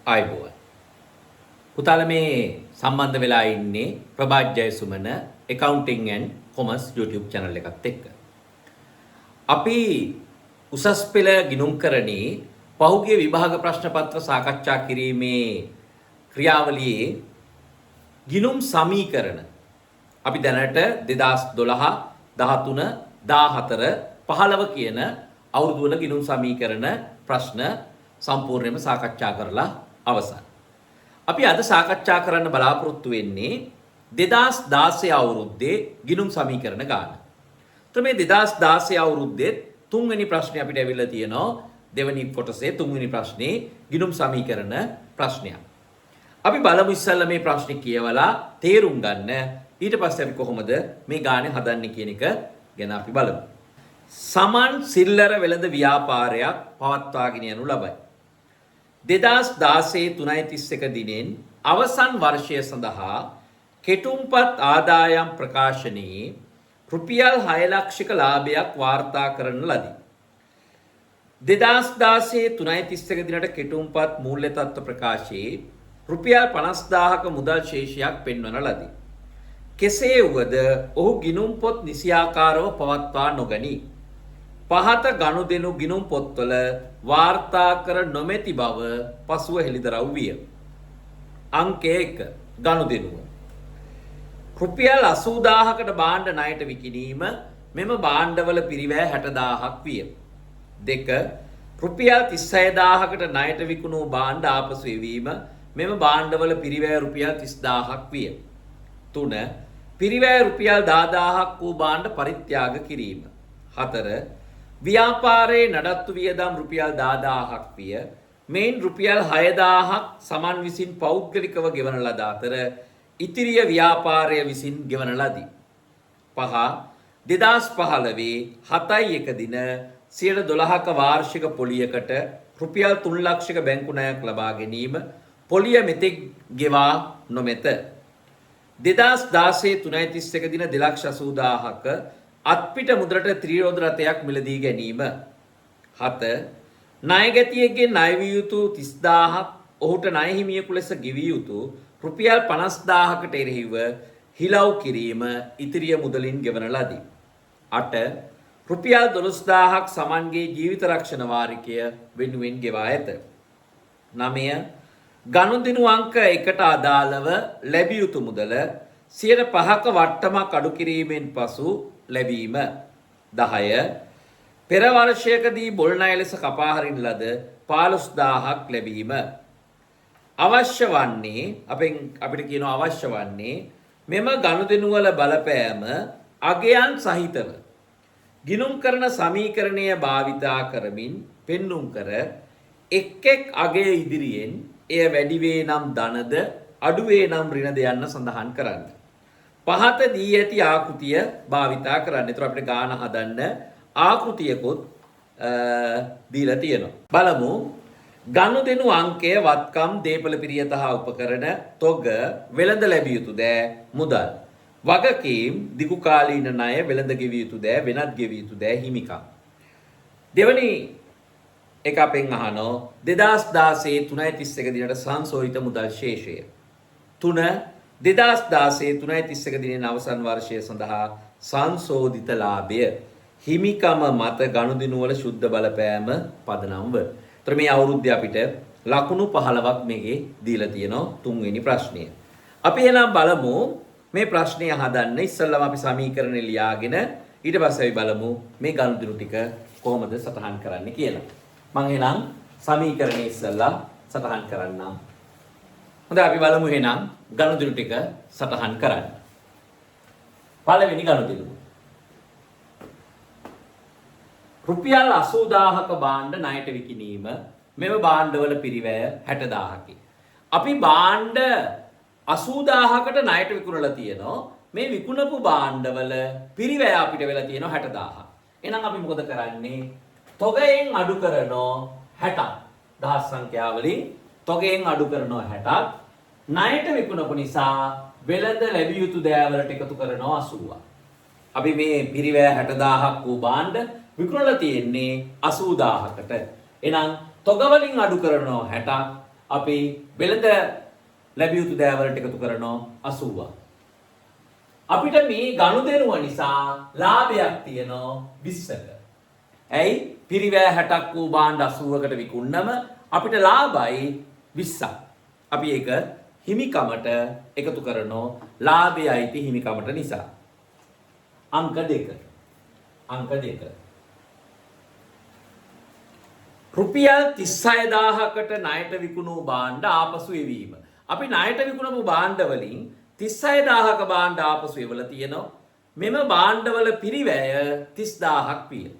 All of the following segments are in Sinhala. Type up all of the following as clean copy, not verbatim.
ආයුබෝවන්. පුතාලා මේ සම්බන්ධ වෙලා ඉන්නේ Prabhath Jayasumana accounting and commerce YouTube channel එකත් එක්ක. අපි උසස් පෙළ ගිණුම් කරණී පහුගිය විභාග ප්‍රශ්න පත්‍ර සාකච්ඡා කිරීමේ ක්‍රියාවලියේ ගිණුම් සමීකරණ අපි දැනට 2012, 13, 14, 15 කියන අවුරුදු වල ගිණුම් සමීකරණ ප්‍රශ්න සම්පූර්ණයෙන්ම සාකච්ඡා කරලා අවසන්. අපි අද සාකච්ඡා කරන්න බලාපොරොත්තු වෙන්නේ 2016 අවුරුද්දේ ගිණුම් සමීකරණ ගාන. તો මේ 2016 අවුරුද්දේ තුන්වෙනි ප්‍රශ්නේ අපිට ඇවිල්ලා තියෙනවා. දෙවෙනි කොටසේ තුන්වෙනි ප්‍රශ්නේ ගිණුම් සමීකරණ ප්‍රශ්නයක්. අපි බලමු ඉස්සෙල්ලා මේ ප්‍රශ්නේ කියවලා තේරුම් ගන්න. ඊට පස්සේ අපි කොහොමද මේ ගානේ හදන්නේ කියන එක ගැන අපි බලමු. සමන් සිල්ලර වෙළඳ ව්‍යාපාරයක් පවත්වාගෙන යනු ලබයි. 2016 3.31 දිනෙන් අවසන් වර්ෂය සඳහා කෙටුම්පත් ආදායම් ප්‍රකාශනයේ රුපියල් 6 ලක්ෂක ලාභයක් වාර්තා කරන ලදී. 2016 3.31 දිනට කෙටුම්පත් මූල්‍ය තත්ත්ව ප්‍රකාශයේ රුපියල් 50000ක මුදල් ශේෂයක් පෙන්වන ලදී. කෙසේ වුවද ඔහු ගිණුම් පොත් නිසියාකාරව පවත්වා නොගනී. පහත ගනුදෙනු ගිණුම් පොත්වල වාර්තා කර නොමැති බව පසුව හෙළිදරව් විය. අංක 1 ගනුදෙනුව. රුපියල් 80000කට භාණ්ඩ ණයට විකිණීම මෙම භාණ්ඩවල පිරිවැය 60000ක් විය. 2 රුපියල් 36000කට ණයට විකුණූ භාණ්ඩ ආපසු එවීම මෙම භාණ්ඩවල පිරිවැය රුපියල් 30000ක් විය. 3 පිරිවැය රුපියල් 10000ක් වූ භාණ්ඩ පරිත්‍යාග කිරීම. 4 ව්‍යාපාරයේ නඩත්තු වියදම් රුපියල් 10000ක් විය. මෙයින් රුපියල් 6000ක් සමන් විසින් පෞද්ගලිකව ගෙවන ලද අතර ඉතිරිය ව්‍යාපාරය විසින් ගෙවන ලදී. 5 2015 7.1 දින 12ක වාර්ෂික පොලියකට රුපියල් 3 ලක්ෂක බැංකු ණයක් ලබා ගැනීම පොලිය මෙතෙක් ගෙවා නොමැත. 2016 3.31 දින 2,80,000ක අත්පිට මුදලට ත්‍රිරෝද රථයක් මිලදී ගැනීම. 7 ණයගැතියෙක්ගේ ණය විය යුතු 30000ක් ඔහුට ණය හිමියෙකු ලෙස ගෙවිය යුතු රුපියල් 50000කට එරෙහිව හිලව් කිරීම ඉතිරිය මුදලින් ගෙවන ලදී. 8 රුපියල් 12000ක් සමන්ගේ ජීවිත රක්ෂණ වාරිකය වෙනුවෙන් ගෙවා ඇත. 9 ගනුදෙනු අංක 1ට අදාළව ලැබිය යුතු මුදල 5%ක වට්ටමක් අඩු කිරීමෙන් පසු ලැබීම. 10 පෙර වර්ෂයකදී බොල් ණය ලෙස කපා හරින ලද 15000ක් ලැබීම. අවශ්‍ය වන්නේ අපිට කියනවා අවශ්‍ය වන්නේ මෙම ගනුදෙනු වල බලපෑම අගයන් සහිතව ගිණුම් කරන සමීකරණය භාවිතා කරමින් පෙන්눔 කර එක් අගය ඉදිරියෙන් එය වැඩි වේ නම් ධනද අඩු වේ නම් ඍණද යන්න සඳහන් කරන්න. පහත දී ඇති ආකෘතිය භාවිතා කරන්න. ඒතර අපිට ගාන හදන්න ආකෘතියකොත් දීලා තියෙනවා. බලමු. ගනුදෙනු අංකය වත්කම් දීපල පිරියත හා උපකරණ තොග වෙළඳ ලැබිය යුතු දෑ මුදල්. වගකීම් දිගු කාලීන ණය වෙළඳ ගෙවිය යුතු දෑ වෙනත් ගෙවිය යුතු දෑ හිමිකම්. දෙවනි එක අපෙන් අහනවා 2016 3.31 දිනට සංශෝධිත මුදල් ශේෂය. 3 2016 3.31 දිනෙන් අවසන් වර්ෂය සඳහා සංශෝධිත ලාභය හිමිකම මත ගනුදෙනු වල ශුද්ධ බලපෑම පදනම්ව. ඒතර මේ අවුරුද්දේ අපිට ලකුණු 15ක් මේකේ දීලා තියෙනවා තුන්වෙනි ප්‍රශ්නය. අපි එහෙනම් බලමු මේ ප්‍රශ්නය හදන්න ඉස්සෙල්ලාම අපි සමීකරණ ලියාගෙන ඊට පස්සේ අපි බලමු මේ ගනුදෙනු ටික කොහොමද සටහන් කරන්න කියලා. මම එහෙනම් සමීකරණය ඉස්සෙල්ලා සටහන් කරන්නම්. හොඳයි අපි බලමු එහෙනම් ගනුදෙනු ටික සටහන් කරන්න. පළවෙනි ගනුදෙනුව. රුපියල් 80000ක භාණ්ඩ ණයට විකිණීම මෙම භාණ්ඩවල පිරිවැය 60000කි. අපි භාණ්ඩ 80000කට ණයට විකුණලා තියෙනවා. මේ විකුණපු භාණ්ඩවල පිරිවැය අපිට වෙලා තියෙනවා 60000. එහෙනම් අපි මොකද කරන්නේ? තොගයෙන් අඩු කරනවා 60ක්. දහස් සංඛ්‍යාවලින් තොගයෙන් අඩු කරනවා 60ක්. ණයට විකුණපු නිසා වෙළඳ ලැබිය යුතු දෑවලට එකතු කරනවා 80ක්. අපි මේ පිරිවැය 60000ක් වූ භාණ්ඩ විකුණලා තියෙන්නේ 80000කට. එහෙනම් තොග වලින් අඩු කරනවා 60ක් අපි වෙළඳ ලැබිය යුතු දෑවලට එකතු කරනවා 80ක්. අපිට මේ ගනුදෙනුව නිසා ලාභයක් තියෙනවා 20ක. ඇයි? පිරිවැය 60ක් වූ භාණ්ඩ 80කට විකුණනම අපිට ලාභයි 20ක්. අපි ඒක හිමිකමට එකතු කරනවා ලාභයයි අයිති හිමිකමට නිසා. අංක 2. අංක 2. රුපියල් 36000කට ණයට විකුණු භාණ්ඩ ආපසු එවීම. අපි ණයට විකුණපු භාණ්ඩ වලින් 36000ක භාණ්ඩ ආපසු එවලා තියෙනවා. මෙම භාණ්ඩවල පිරිවැය 30000ක් විය.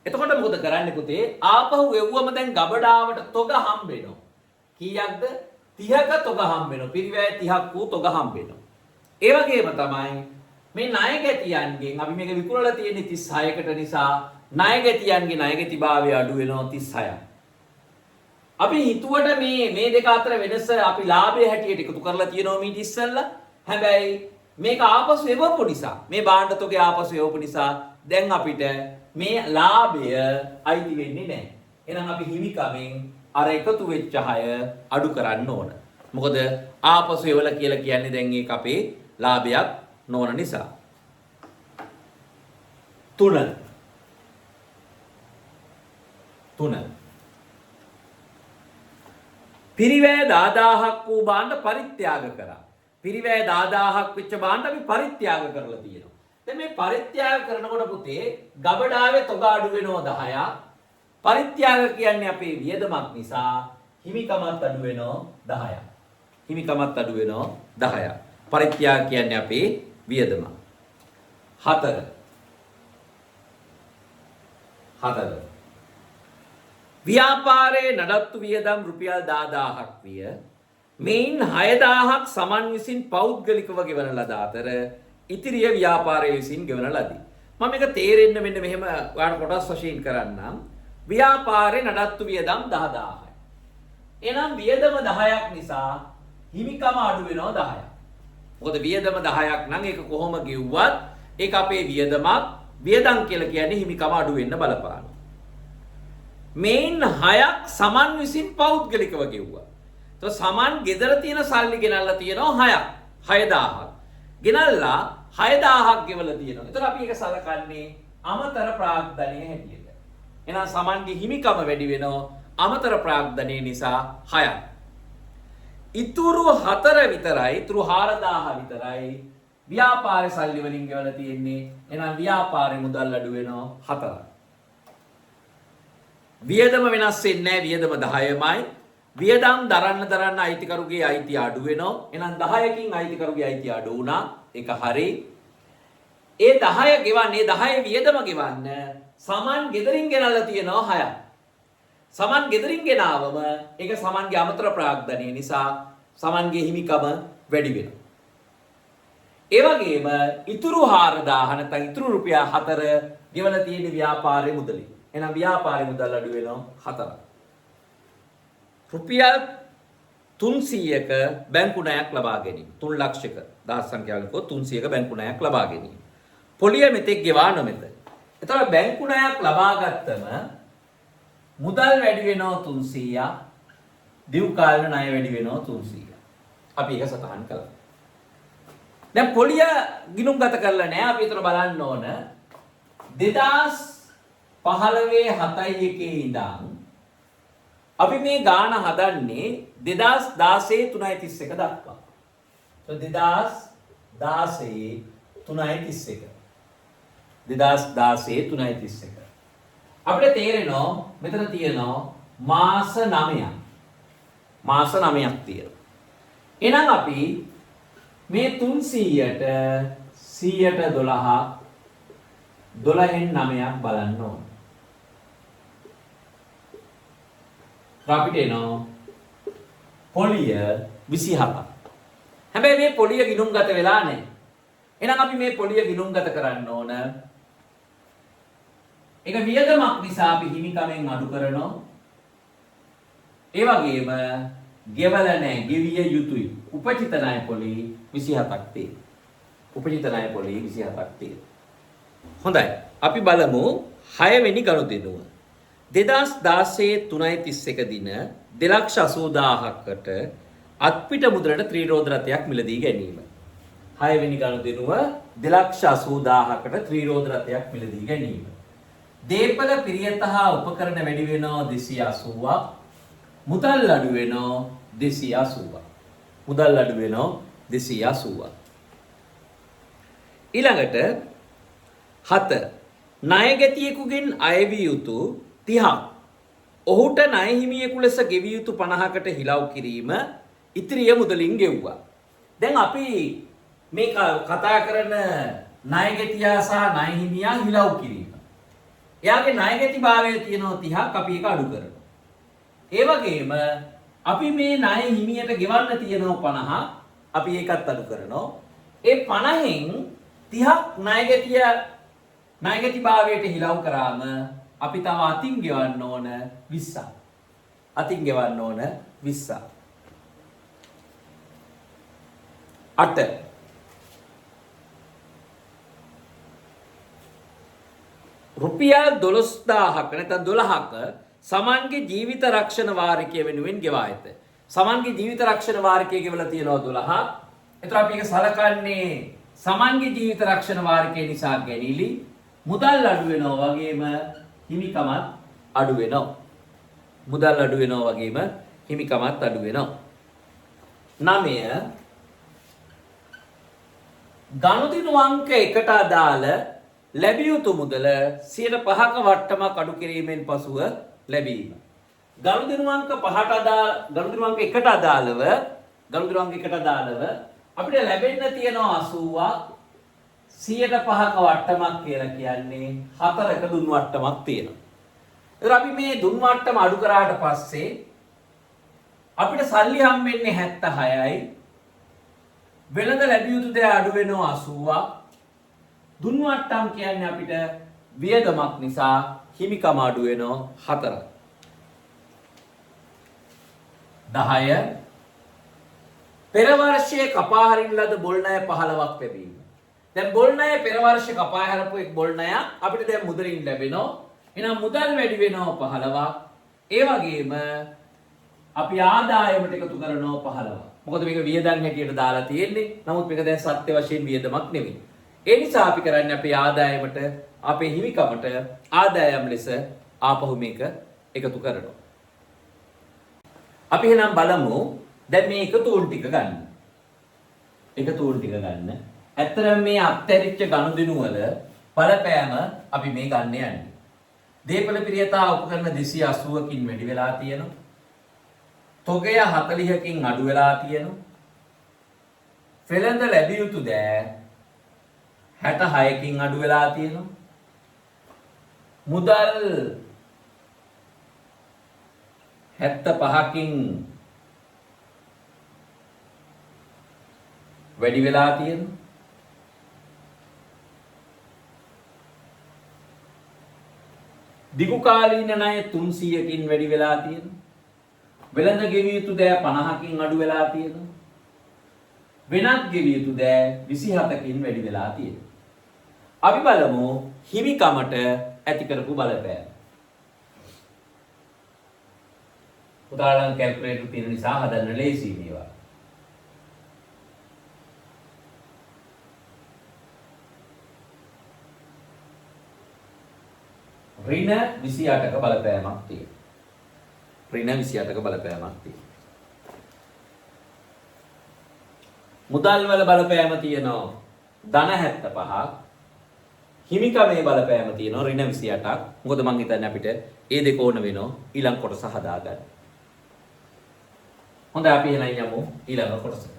එතකොට මොකද කරන්නේ පුතේ? ආපහු එව්වම දැන් ගබඩාවට තොග හම්බ වෙනවා. කීයක්ද? 30ක තොග හම්බ වෙනවා. පිරිවැය 30ක් වූ තොග හම්බ වෙනවා. ඒ වගේම තමයි මේ ණයගැතියන්ගෙන් අපි මේක විකුණලා තියෙන්නේ 36කට නිසා ණයගැතියන්ගේ ණයගැතිභාවය අඩු වෙනවා 36ක්. අපි හිතුවට මේ දෙක අතර වෙනස අපි ලාභයේ හැටියට එකතු කරලා තියෙනවා මීට ඉස්සෙල්ලා. හැබැයි මේක ආපසු එවපු නිසා මේ භාණ්ඩ තොගේ ආපසු එවපු නිසා දැන් අපිට මේ ලාභය අයිති වෙන්නේ නැහැ. එහෙනම් අපි හිමිකමෙන් අර එකතු වෙච්ච 6 අඩු කරන්න ඕන. මොකද ආපසු එවලා කියලා කියන්නේ දැන් ඒක අපේ ලාභයක් නොවන නිසා. 3 පිරිවැය 10000ක් වූ භාණ්ඩ පරිත්‍යාග කරා. පිරිවැය 10000ක් වෙච්ච භාණ්ඩ අපි පරිත්‍යාග කරලා තියෙනවා. දැන් මේ පරිත්‍යාග කරනකොට පුතේ ගබඩාවේ තොග අඩු වෙනවා 10ක්. පරිත්‍යාග කියන්නේ අපේ වියදමක් නිසා හිමිකමත් අඩු වෙනවා 10ක්. හිමිකමත් අඩු වෙනවා 10ක්. පරිත්‍යාග කියන්නේ අපේ වියදම. 4 ව්‍යාපාරයේ නඩත්තු වියදම් රුපියල් 10000ක් විය. මෙයින් 6000ක් සමන් විසින් පෞද්ගලිකව ගෙවන ලද අතර ඉතිරිය ව්‍යාපාරය විසින් ගෙවන ලදී. මම මේක තේරෙන්න මෙන්න මෙහෙම ඔයාලට කොටස් වශයෙන් කරන්නම්. ව්‍යාපාරයේ නඩත්තු වියදම් 10000යි. එහෙනම් වියදම 10ක් නිසා හිමිකම අඩු වෙනවා 10ක්. මොකද වියදම 10ක් නම් ඒක කොහොම ගෙව්වත් ඒක අපේ වියදමක්. වියදම් කියලා කියන්නේ හිමිකම අඩු වෙන්න බලපානවා. මේන් 6ක් සමන් විසින් පෞද්ගලිකව ගෙව්වා. તો සමන් ගෙදර තියෙන සල්ලි ගෙනල්ලා තියෙනවා 6ක්. 6000ක්. ගෙනල්ලා 6000ක් ගෙවලා තියෙනවා. ඒතර අපි ඒක සලකන්නේ අමතර ප්‍රාග්ධනය හැටියට. එහෙනම් සමන්ගේ හිමිකම වැඩි වෙනවා අමතර ප්‍රාග්ධනය නිසා 6ක්. ඉතුරු 4 විතරයි, ඉතුරු 4000 විතරයි ව්‍යාපාරේ සල්ලි වලින් ගෙවලා තියෙන්නේ. එහෙනම් ව්‍යාපාරේ මුදල් අඩු වෙනවා 4ක්. වියදම වෙනස් වෙන්නේ නැහැ. වියදම 10මයි. වියදම් දරන්න අයිතිකරුගේ අයිතිය අඩු වෙනවා. එහෙනම් 10කින් අයිතිකරුගේ අයිතිය අඩු වුණා. ඒක හරි. ඒ 10 ගෙවන්නේ 10 වියදම ගෙවන්න සමන් ගෙදරින් ගෙනල්ලා තියෙනවා 6ක්. සමන් ගෙදරින් ගෙනාවම ඒක සමන්ගේ අමතර ප්‍රාග්ධනය නිසා සමන්ගේ හිමිකම වැඩි වෙනවා. ඒ වගේම ඉතුරු 4000 නැත්නම් ඉතුරු රුපියල් 4 ගෙවලා තියෙන ව්‍යාපාරයේ මුදලින්. එහෙනම් ව්‍යාපාරයේ මුදල් අඩු වෙනවා 4ක්. රුපියල් 300ක බැංකු ණයක් ලබා ගැනීම. 3 ලක්ෂයක දහස් සංඛ්‍යාවලින් කො 300ක බැංකු ණයක් ලබා ගැනීම. පොලිය මෙතෙක් ගෙවා නොමැත. එතකොට බැංකු ණයක් ලබා ගත්තම මුදල් වැඩි වෙනවා 300ක්. දිව් කාලීන ණය වැඩි වෙනවා 300ක්. අපි ඒක සටහන් කළා. දැන් පොලිය ගිණුම් ගත කරලා නැහැ. අපි ඒතර බලන්න ඕන 2015 7 ඉඳන් අපි මේ ගාන හදන්නේ 2016 3.31 දක්වා. So 2016 3.31. 2016 3.31. අපිට තේරෙනවා මෙතන තියෙනවා මාස 9ක්. මාස 9ක් තියෙනවා. එහෙනම් අපි මේ 300ට 100ට 12න් 9ක් බලන්න ඕන. අපිට එනවා පොලිය 27ක්. හැබැයි මේ පොලිය ගිණුම් ගත වෙලා නැහැ. එහෙනම් අපි මේ පොලිය ගිණුම් ගත කරන්න ඕන. ඒක වියදමක් නිසා අපි හිමිකමෙන් අඩු කරනවා. ඒ වගේම ගෙවල නැහැ, ගෙවිය යුතුයි. උපචිත ණය පොලි 27ක් තියෙනවා. උපචිත ණය පොලි 27ක් තියෙනවා. හොඳයි. අපි බලමු 6 වෙනි ගනුදෙනුව. 2016 3.31 දින 2,80,000කට අත්පිට මුදලට ත්‍රිරෝද රථයක් මිලදී ගැනීම. 6 වෙනි ගනුදෙනුව 2,80,000කට ත්‍රිරෝද රථයක් මිලදී ගැනීම. දේපල පිරියත හා උපකරණ වැඩි වෙනවා 280ක්. මුදල් අඩු වෙනවා 280ක්. මුදල් අඩු වෙනවා 280ක්. ඊළඟට 7 ණයගැතියෙකුගෙන් අයවිය යුතු 30ක්. ඔහුට ණය හිමියෙකු ලෙස ගෙවිය යුතු 50කට හිලව් කිරීම ඉතිරිය මුදලින් ගෙව්වා. දැන් අපි මේ කතා කරන ණයගැතියා සහ ණය හිමියා හිලව් කිරීම. එයාගේ ණයගැති භාවය තියෙනවා 30ක් අපි ඒක අඩු කරනවා. ඒ වගේම අපි මේ ණය හිමියට ගෙවන්න තියෙනවා 50ක් අපි ඒකත් අඩු කරනවා. ඒ 50න් 30ක් ණයගැති භාවයට හිලව් කරාම අපි තව අතින් ගෙවන්න ඕන 20ක්. අතින් ගෙවන්න ඕන 20ක්. 8 රුපියල් 12000ක නැත්නම් 12ක සමන්ගේ ජීවිත රක්ෂණ වාරිකය වෙනුවෙන් ගෙවා ඇත. සමන්ගේ ජීවිත රක්ෂණ වාරිකය ගෙවලා තියෙනවා 12ක්. ඒතර අපි ඒක සලකන්නේ සමන්ගේ ජීවිත රක්ෂණ වාරිකය නිසා ගැනීමලි මුදල් අඩු වෙනවා වගේම හිමිකමත් අඩු වෙනවා. මුදල් අඩු වෙනවා වගේම හිමිකමත් අඩු වෙනවා. 9 ගනුදෙනු අංක 1ට අදාළ ලැබිය යුතු මුදල 5%ක වට්ටමක් අඩු කිරීමෙන් පසුව ලැබීම. ගනුදෙනු අංක 1ට අදාළව අපිට ලැබෙන්න තියෙනවා 80ක් 100%ක වට්ටමක් කියලා කියන්නේ 4ක දුන් වට්ටමක් තියෙනවා. ඒතර අපි මේ දුන් වට්ටම අඩු කරාට පස්සේ අපිට සල්ලි හම්බෙන්නේ 76යි. වෙළඳ ලැබිය යුතු දේ අඩු වෙනවා 80ක්. දුන් වට්ටම් කියන්නේ අපිට වියදමක් නිසා හිමිකම අඩු වෙනවා 4ක්. 10 පෙර වර්ෂයේ කපා හරින ලද බොල් ණය 15ක් ලැබීම. දැන් බොල් ණය පෙර වර්ෂයේ කපා හැරපු එක් බොල් ණයක් අපිට දැන් මුදලින් ලැබෙනවා. එහෙනම් මුදල් වැඩි වෙනවා 15ක්. ඒ වගේම අපි ආදායමට එකතු කරනවා 15ක්. මොකද මේක වියදම් හැටියට දාලා තියෙන්නේ. නමුත් මේක දැන් සත්‍ය වශයෙන් වියදමක් නෙවෙයි. ඒ නිසා අපි කරන්නේ අපේ ආදායමට අපේ හිමිකමට ආදායම් ලෙස ආපහු මේක එකතු කරනවා. අපි එහෙනම් බලමු දැන් මේ එකතුන් ටික ගන්න. එකතුන් ටික ගන්න. ඇත්තටම මේ අත්හැරිච්ච ගනුදෙනු වල බලපෑම අපි මේ ගන්න යන්නේ. දේපල පිරියතා උපකරණ 280කින් වැඩි වෙලා තියෙනවා. තොගය 40කින් අඩු වෙලා තියෙනවා. වෙළඳ ලැබිය යුතු දෑ 66කින් අඩු වෙලා තියෙනවා. මුදල් 75කින් වැඩි වෙලා තියෙනවා. දිගු කාලීන ණය 300කින් වැඩි වෙලා තියෙනවා. වෙළඳ ගෙවිය යුතු දෑ 50කින් අඩු වෙලා තියෙනවා. වෙනත් ගෙවිය යුතු දෑ 27කින් වැඩි වෙලා තියෙනවා. අපි බලමු හිමිකමට ඇති කරපු බලපෑම. උදාහරණ කැල්කියුලේටර් තියෙන නිසා හදන්න ලේසි මේවා. ඍණ 28ක බලපෑමක් තියෙනවා. ඍණ 28ක බලපෑමක් තියෙනවා. මුදල් වල බලපෑම තියෙනවා ධන 75ක්. හිමිකමේ බලපෑම තියෙනවා ඍණ 28ක්. මොකද මං හිතන්නේ අපිට ඒ දෙක ඕන වෙනවා ඊළඟ කොටස හදාගන්න. හොඳයි අපි එහෙනම් යමු ඊළඟ කොටසට.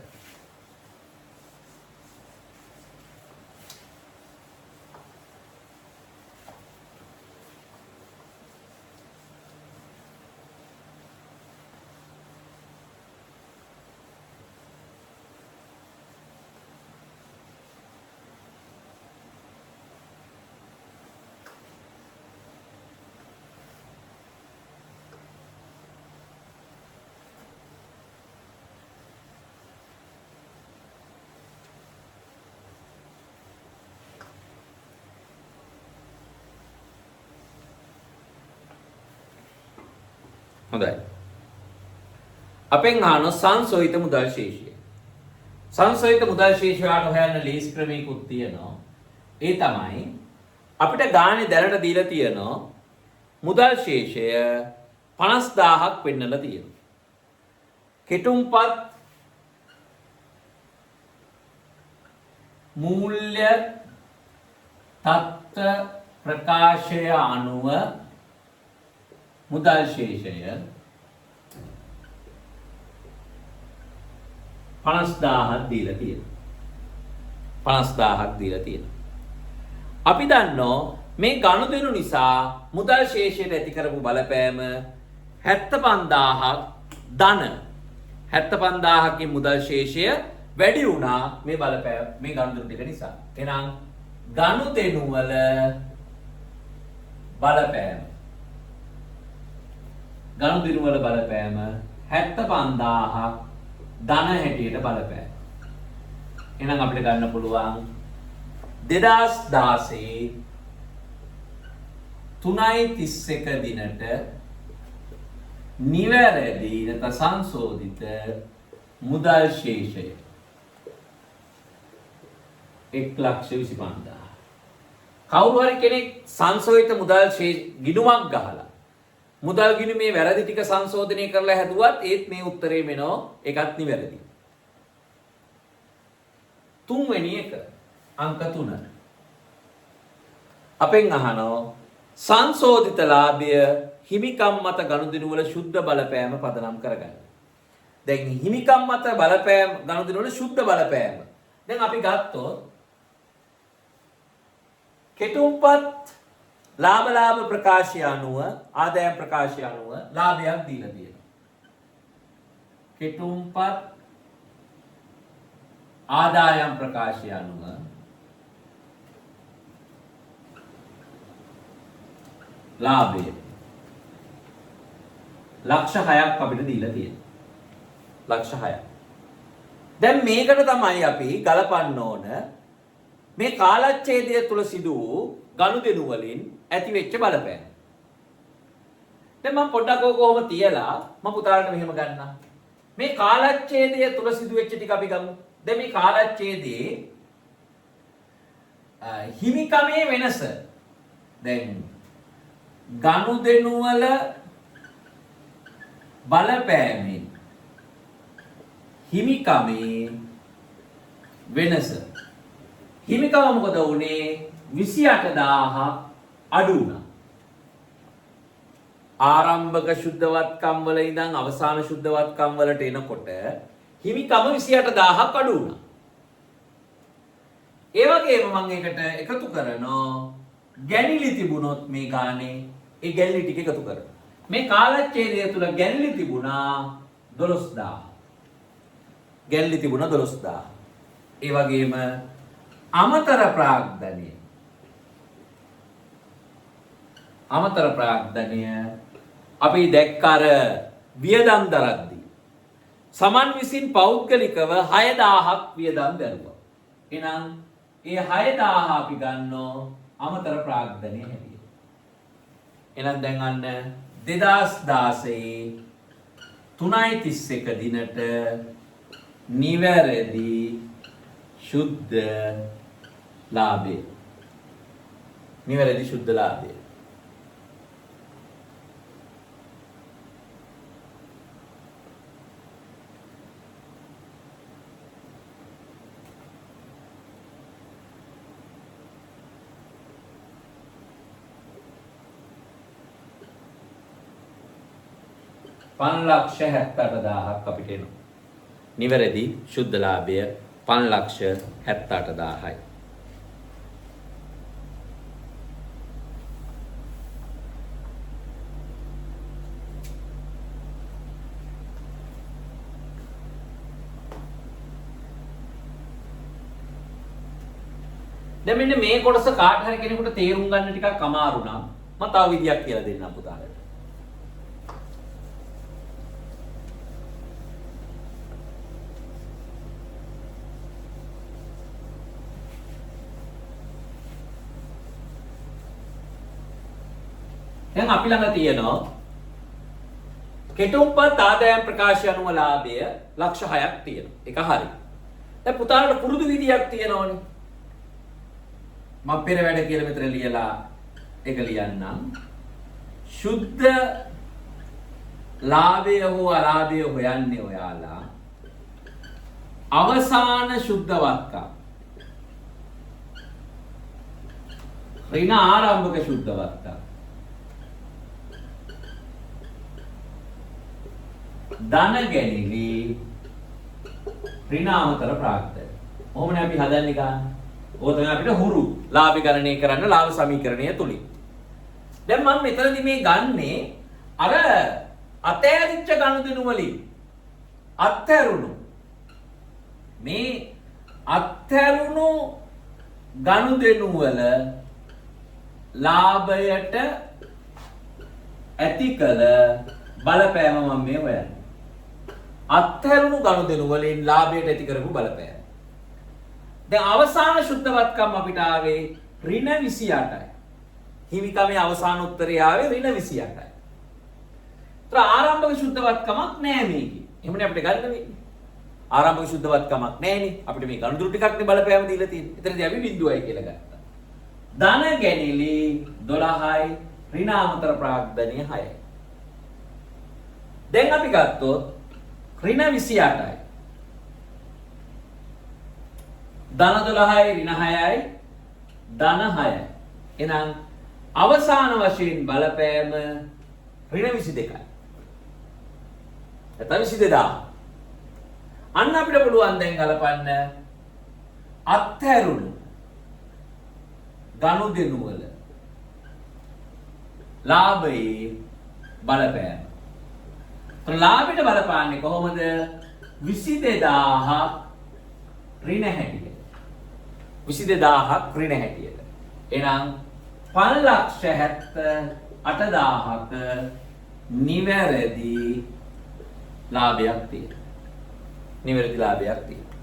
හොඳයි. අපෙන් අහන සංසෝහිත මුදල් ශේෂය. සංසෝහිත මුදල් ශේෂය වලට හොයන්න ලීස් ක්‍රමයකුත් තියෙනවා. ඒ තමයි අපිට ගානේ දැනට දීලා තියෙනවා මුදල් ශේෂය 50000ක් වෙන්නලා තියෙනවා. කෙටුම්පත් මූල්‍ය තත්ත්ව ප්‍රකාශය අනුව මුදල් ශේෂය 50000ක් දීලා තියෙනවා. 50000ක් දීලා තියෙනවා. අපි දන්නවා මේ ගනුදෙනු නිසා මුදල් ශේෂයට ඇති කරපු බලපෑම 75000ක් ධන 75000කින් මුදල් ශේෂය වැඩි වුණා මේ බලපෑම මේ ගනුදෙනු ටික නිසා. එහෙනම් ගනුදෙනු වල බලපෑම ගනුදෙනු වල බලපෑම 75000ක් ධන හැටියට බලපෑම. එහෙනම් අපිට ගන්න පුළුවන් 2016 3.31 දිනට නිවැරදි නැත්නම් සංශෝධිත මුදල් ශේෂය 1,25,000. කවුරු හරි කෙනෙක් සංශෝධිත මුදල් ගිණුමක් ගහලා මුදල් ගිණුමේ වැරදි ටික සංශෝධනය කරලා හැදුවත් ඒත් මේ උත්තරේ මෙනෝ ඒකත් නිවැරදි. තුන්වෙනි එක අංක 3. අපෙන් අහනවා සංශෝධිත ලාභය හිමිකම් මත ගනුදෙනු වල ශුද්ධ බලපෑම පදනම් කරගන්න. දැන් හිමිකම් මත බලපෑම ගනුදෙනු වල ශුද්ධ බලපෑම. දැන් අපි ගත්තොත් කෙටුම්පත් ලාභ ප්‍රකාශය අනුව ආදායම් ප්‍රකාශය අනුව ලාභයක් දීලා තියෙනවා. කෙටුම්පත් ආදායම් ප්‍රකාශය අනුව ලාභය ලක්ෂ 6ක් අපිට දීලා තියෙනවා. ලක්ෂ 6ක්. දැන් මේකට තමයි අපි ගලපන්න ඕන මේ කාලච්ඡේදය තුල සිදු වූ ගනුදෙනු වලින් ඇති වෙච්ච බලපෑම. දැන් මම පොඩ්ඩක් ඔක කොහොම තියලා මම පුතාලට මෙහෙම ගන්නම්. මේ කාලච්ඡේදය තුල සිදු වෙච්ච ටික අපි ගමු. දැන් මේ කාලච්ඡේදයේ හිමිකමේ වෙනස. දැන් ගනුදෙනු වල බලපෑමෙන් හිමිකමේ වෙනස. හිමිකම මොකද වුනේ 28000ක් අඩු වුණා. ආරම්භක ශුද්ධවත්කම් වල ඉඳන් අවසාන ශුද්ධවත්කම් වලට එනකොට හිමිකම 28000ක් අඩු වුණා. ඒ වගේම මම ඒකට එකතු කරනවා ගැනිලි තිබුණොත් මේ ගානේ ඒ ගැනිලි ටික එකතු කරනවා. මේ කාලච්ඡේදය තුල ගැනිලි තිබුණා 12000. ගැනිලි තිබුණා 12000. ඒ වගේම අමතර ප්‍රාග්ධනය අපි දැක්ක අර වියදම් දරද්දී සමන් විසින් පෞද්ගලිකව 6000ක් වියදම් දරුවා. එහෙනම් ඒ 6000 අපි ගන්නෝ අමතර ප්‍රාග්ධනය හැටියට. එහෙනම් දැන් අන්න 2016 3.31 දිනට නිවැරදි ශුද්ධ ලාභය. නිවැරදි ශුද්ධ ලාභය. පන්ලක්ෂ 78,000ක් අපිට එනවා. නිවැරදි ශුද්ධ ලාභය 5,78,000යි. දැන් මෙන්න මේ කොටස කාට හරි කෙනෙකුට තේරුම් ගන්න ටිකක් අමාරු නම් මම තව විදියක් කියලා දෙන්නම් පුතාලට. දැන් අපි ළඟ තියෙනවා කෙටුම්පත් ආදායම් ප්‍රකාශය අනුව ලාභය ලක්ෂ 6ක් තියෙනවා. ඒක හරි. දැන් පුතාලට පුරුදු විදියක් තියෙනවනේ. මම පෙර වැඩ කියලා මෙතන ලියලා ඒක ලියන්නම්. සුද්ධ ලාභය හෝ අලාභය හොයන්නේ ඔයාලා අවසාන සුද්ධ වත්කම්. ඍණ ආරම්භක සුද්ධ වත්කම්. ධන ගැනිලි ඍණ අමතර ප්‍රාග්ධය. කොහොමද අපි හදන්නේ ගන්න? ඕක තමයි අපිට හුරු ලාභය ගණනය කරන්න ලාභ සමීකරණය තුලින්. දැන් මම මෙතනදී මේ ගන්නේ අර අතෑරිච්ච ගනුදෙනු වලින් අත්හැරුණු මේ අත්හැරුණු ගනුදෙනු වල ලාභයට ඇති කළ බලපෑම මම මේ හොයන්නේ. අත්හැරුණු ගනුදෙනු වලින් ලාභයට ඇති කරපු බලපෑම. දැන් අවසාන සුද්ධවත්කම් අපිට ආවේ ඍණ 28යි. හිමිකමේ අවසාන උත්තරය ආවේ ඍණ 28යි. ඒතර ආරම්භක සුද්ධවත්කමක් නෑ මේකේ. එහෙමනේ අපිට ගන්න වෙන්නේ. ආරම්භක සුද්ධවත්කමක් නෑනේ. අපිට මේ ගණුදුරු ටිකක්නේ බලපෑම දීලා තියෙන්නේ. එතනදී අපි බිඳුවයි කියලා ගත්තා. ධන ගැනිලි 12යි ඍණ අමතර ප්‍රාග්ධනය 6යි. දැන් අපි ගත්තොත් ඍණ 28යි. ධන 12යි ඍණ 6යි ධන 6යි. එහෙනම් අවසාන වශයෙන් බලපෑම ඍණ 22යි. එතන 22000. අන්න අපිට පුළුවන් දැන් ගලපන්න අත්හැරුණු ගනුදෙනු වල ලාභයේ බලපෑම. ලාභයට බලපාන්නේ කොහොමද? 22000ක් ඍණ හැටියට. 22000ක් ඍණ හැටියට. එහෙනම් 5,78,000ක නිවැරදි ලාභයක් තියෙනවා. නිවැරදි ලාභයක් තියෙනවා.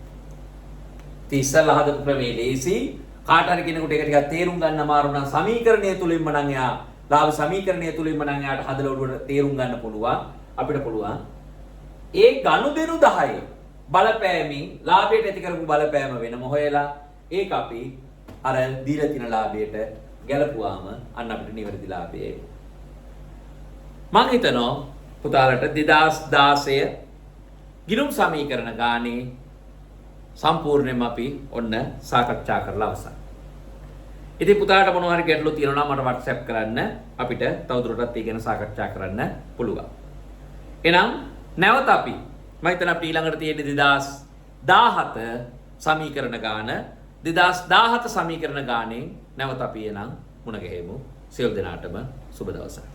ඉතින් හදපු ක්‍රමයේ ලේසි. කාට හරි කෙනෙකුට ඒක ටිකක් තේරුම් ගන්න අමාරු නම් සමීකරණය තුලින්ම නම් එයා ලාභ සමීකරණය තුලින්ම නම් එයාට හදලා උඩට තේරුම් ගන්න පුළුවන්. අපිට පුළුවන් ඒ ගනුදෙනු 10 බලපෑමින් ලාභයට ඇති කරපු බලපෑම වෙනම හොයලා ඒක අපි අර දීලා තියෙන ලාභයට ගැලපුවාම අන්න අපිට නිවැරදි ලාභය එනවා. මම හිතනවා පුතාලට 2016 ගිණුම් සමීකරණ ගානේ සම්පූර්ණයෙන්ම අපි ඔන්න සාකච්ඡා කරලා අවසන්. ඉතින් පුතාලට මොනවා හරි ගැටලු තියෙනවා නම් මට WhatsApp කරන්න. අපිට තවදුරටත් ඒ ගැන සාකච්ඡා කරන්න පුළුවන්. එහෙනම් නැවත අපි මම හිතන අපිට ඊළඟට තියෙන්නේ 2017 සමීකරණ ගාන 2017 සමීකරණ ගානේ නැවත අපි එනම් මුණ ගැහෙමු. සියලු දෙනාටම සුබ දවසක්.